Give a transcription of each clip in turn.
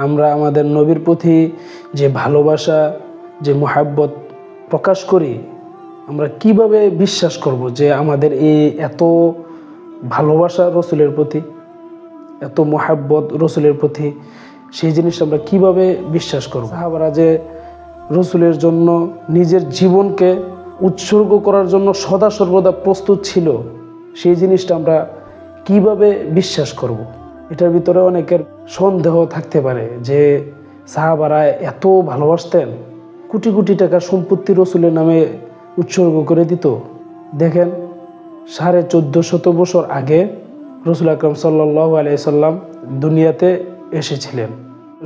আমরা আমাদের নবীর প্রতি যে ভালোবাসা, যে মুহাব্বত প্রকাশ করি, আমরা কিভাবে বিশ্বাস করব যে আমাদের এই এত ভালোবাসা রসুলের প্রতি, এত মুহাব্বত রসুলের প্রতি, সেই জিনিস আমরা কিভাবে বিশ্বাস করব? সাহাবারা যে রসুলের জন্য নিজের জীবনকে উৎসর্গ করার জন্য সদা সর্বদা প্রস্তুত ছিল, সেই জিনিসটা আমরা কিভাবে বিশ্বাস করব? এটার ভিতরে অনেকের সন্দেহ থাকতে পারে যে সাহাবারা এত ভালোবাসতেন, কোটি কোটি টাকা সম্পত্তি রসুলের নামে উৎসর্গ করে দিত। দেখেন, 1450 বছর আগে রসুল আকরাম সাল্লাল্লাহু আলাইহি সাল্লাম দুনিয়াতে এসেছিলেন।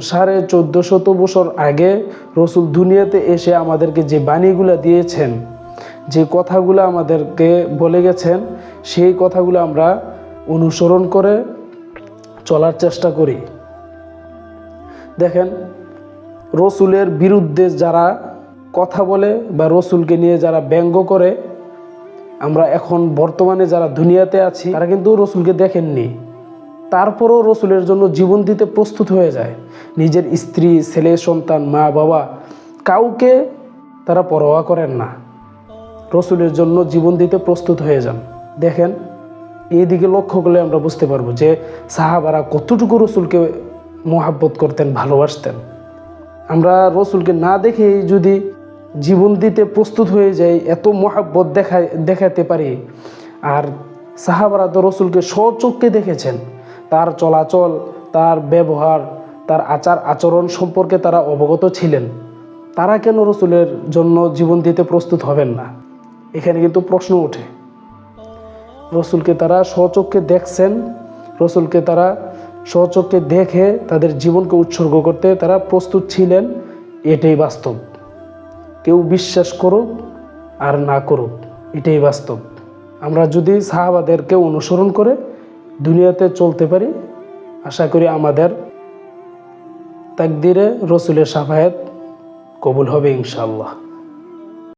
1450 বছর আগে রসুল দুনিয়াতে এসে আমাদেরকে যে বাণীগুলো দিয়েছেন, যে কথাগুলো আমাদেরকে বলে গেছেন, সেই কথাগুলো আমরা অনুসরণ করে চলার চেষ্টা করি। দেখেন, রসুলের বিরুদ্ধে যারা কথা বলে বা রসুলকে নিয়ে যারা ব্যঙ্গ করে, আমরা এখন বর্তমানে যারা দুনিয়াতে আছি তারা কিন্তু রসুলকে দেখেননি, তারপরও রসুলের জন্য জীবন দিতে প্রস্তুত হয়ে যায়। নিজের স্ত্রী, ছেলে, সন্তান, মা, বাবা, কাউকে তারা পরোয়া করেন না, রসুলের জন্য জীবন দিতে প্রস্তুত হয়ে যান। দেখেন, এই দিকে লক্ষ্য করলে আমরা বুঝতে পারবো যে সাহাবারা কতটুকু রসুলকে মোহাব্বত করতেন, ভালোবাসতেন। আমরা রসুলকে না দেখেই যদি জীবন দিতে প্রস্তুত হয়ে যাই, এত মোহাব্বত দেখাতে পারি। আর সাহাবারা তো রসুলকে স্বচক্ষে দেখেছেন, তার চলাচল, তার ব্যবহার, তার আচার আচরণ সম্পর্কে তারা অবগত ছিলেন। তারা কেন রসুলের জন্য জীবন দিতে প্রস্তুত হবেন না? এখানে কিন্তু প্রশ্ন ওঠে। রসুলকে তারা স্বচক্ষে দেখছেন, রসুলকে তারা স্বচক্ষে দেখে তাদের জীবনকে উৎসর্গ করতে তারা প্রস্তুত ছিলেন, এটাই বাস্তব। কেউ বিশ্বাস করুক আর না করুক, এটাই বাস্তব। আমরা যদি সাহাবাদেরকে অনুসরণ করে দুনিয়াতে চলতে পারি, আশা করি আমাদের তাকদিরে রসুলের শাফায়াত কবুল হবে ইনশাআল্লাহ।